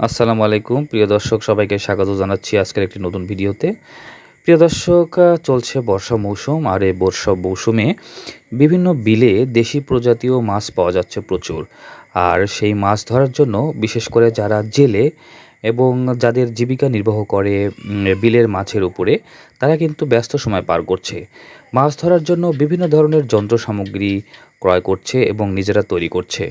আসসালামু আলাইকুম প্রিয় দর্শক, সবাইকে স্বাগত জানাচ্ছি আজকের একটি নতুন ভিডিওতে। প্রিয় দর্শক, চলছে বর্ষা মৌসুম, আর এই বর্ষা মৌসুমে বিভিন্ন বিলে দেশি প্রজাতীয় মাছ পাওয়া যাচ্ছে প্রচুর। আর সেই মাছ ধরার জন্য বিশেষ করে যারা জেলে এবং যাদের জীবিকা নির্বাহ করে বিলের মাছের উপরে, তারা কিন্তু ব্যস্ত সময় পার করছে। মাছ ধরার জন্য বিভিন্ন ধরনের যন্ত্র সামগ্রী ক্রয় করছে এবং নিজেরা তৈরি করছে।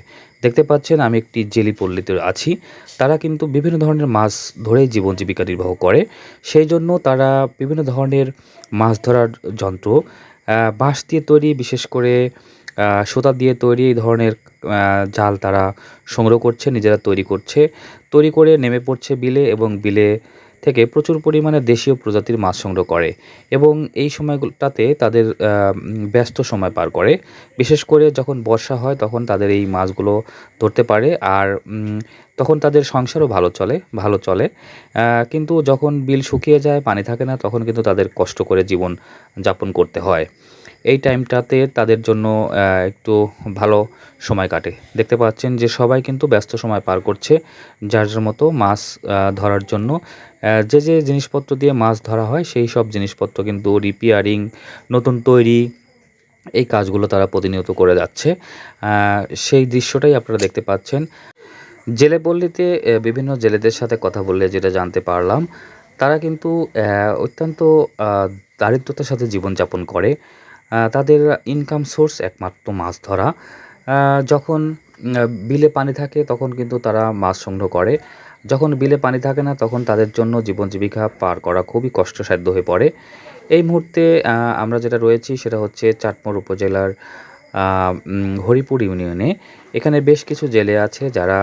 দেখতে পাচ্ছেন আমি একটি জেলি পল্লীতে আছি। তারা কিন্তু বিভিন্ন ধরনের মাছ ধরেই জীবন জীবিকা নির্বাহ করে। সেই জন্য তারা বিভিন্ন ধরনের মাছ ধরার যন্ত্র, বাঁশ দিয়ে তৈরি, বিশেষ করে সুতা দিয়ে তৈরি এই ধরনের জাল তারা সংগ্রহ করছে, নিজেরা তৈরি করছে। তৈরি করে নেমে পড়ছে বিলে এবং বিলে থেকে প্রচুর পরিমাণে দেশীয় প্রজাতির মাছ সংগ্রহ করে এবং এই সময়গুলোটাতে তাদের ব্যস্ত সময় পার করে। বিশেষ করে যখন বর্ষা হয় তখন তাদের এই মাছগুলো ধরতে পারে, আর তখন তাদের সংসারও ভালো চলে। কিন্তু যখন বিল শুকিয়ে যায়, পানি থাকে না, তখন কিন্তু তাদের কষ্ট করে জীবন যাপন করতে হয়। এই টাইমটাতে তাদের জন্য একটু ভালো সময় কাটে। দেখতে পাচ্ছেন যে সবাই কিন্তু ব্যস্ত সময় পার করছে যার যার মতো মাছ ধরার জন্য। যে জিনিসপত্র দিয়ে মাছ ধরা হয় সেই সব জিনিসপত্র কিন্তু রিপেয়ারিং, নতুন তৈরি, এই কাজগুলো তারা প্রতিনিয়ত করে যাচ্ছে। সেই দৃশ্যটাই আপনারা দেখতে পাচ্ছেন। জেলে পল্লীতে বিভিন্ন জেলেদের সাথে কথা বললে যেটা জানতে পারলাম, তারা কিন্তু অত্যন্ত দারিদ্রতার সাথে জীবনযাপন করে। তাদের ইনকাম সোর্স একমাত্র মাছ ধরা। যখন বিলে পানি থাকে তখন কিন্তু তারা মাছ সংগ্রহ করে। যখন বিলে পানি থাকে না তখন তাদের জন্য জীবন জীবিকা পার করা খুবই কষ্টসাধ্য হয়ে পড়ে। এই মুহূর্তে আমরা যেটা রয়েছি সেটা হচ্ছে চাটমোর উপজেলার হরিপুর ইউনিয়নে। এখানে বেশ কিছু জেলে আছে যারা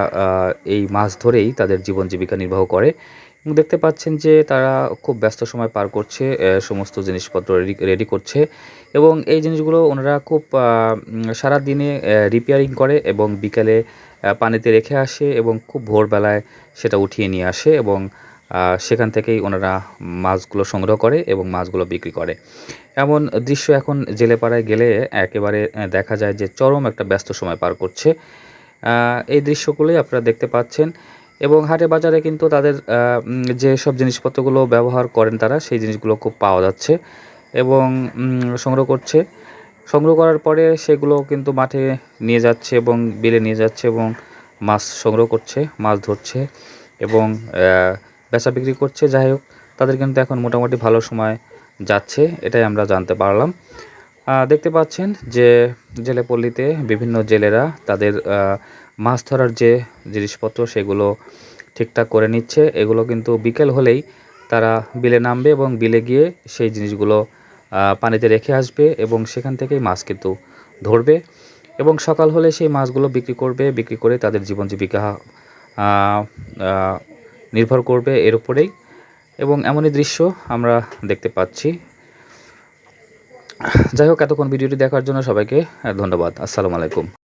এই মাছ ধরেই তাদের জীবন জীবিকা নির্বাহ করে এবং দেখতে পাচ্ছেন যে তারা খুব ব্যস্ত সময় পার করছে, সমস্ত জিনিসপত্র রেডি করছে এবং এই জিনিসগুলো ওনারা খুব সারাদিনে রিপেয়ারিং করে এবং বিকালে পানিতে রেখে আসে এবং খুব ভোরবেলায় সেটা উঠিয়ে নিয়ে আসে এবং সেখান থেকেই ওনারা মাছগুলো সংগ্রহ করে এবং মাছগুলো বিক্রি করে। এমন দৃশ্য এখন জেলেপাড়ায় গেলে একেবারে দেখা যায় যে চরম একটা ব্যস্ত সময় পার করছে। এই দৃশ্যগুলোই আপনারা দেখতে পাচ্ছেন এবং হাটে বাজারে কিন্তু তাদের যেসব জিনিসপত্রগুলো ব্যবহার করেন তারা, সেই জিনিসগুলো খুব পাওয়া যাচ্ছে এবং সংগ্রহ করছে। সংগ্রহ করার পরে সেগুলো কিন্তু মাঠে নিয়ে যাচ্ছে এবং বিলে নিয়ে যাচ্ছে এবং মাছ সংগ্রহ করছে, মাছ ধরছে এবং বেচা বিক্রি করছে। যাই হোক, তাদের কিন্তু এখন মোটামুটি ভালো সময় যাচ্ছে, এটাই আমরা জানতে পারলাম। দেখতে পাচ্ছেন যে জেলেপল্লীতে বিভিন্ন জেলেরা তাদের মাছ ধরার যে জিনিসপত্র সেগুলো ঠিকঠাক করে নিচ্ছে। এগুলো কিন্তু বিকেল হলেই তারা বিলে নামবে এবং বিলে গিয়ে সেই জিনিসগুলো পানিতে রেখে আসবে এবং সেখান থেকেই মাছ কিন্তু ধরবে এবং সকাল হলে সেই মাছগুলো বিক্রি করবে। বিক্রি করে তাদের জীবন জীবিকা নির্ভর করবে এর উপরেই এবং এমনই দৃশ্য আমরা দেখতে পাচ্ছি। যাই হোক, এতক্ষণ ভিডিওটি দেখার জন্য সবাইকে ধন্যবাদ। আসসালামু আলাইকুম।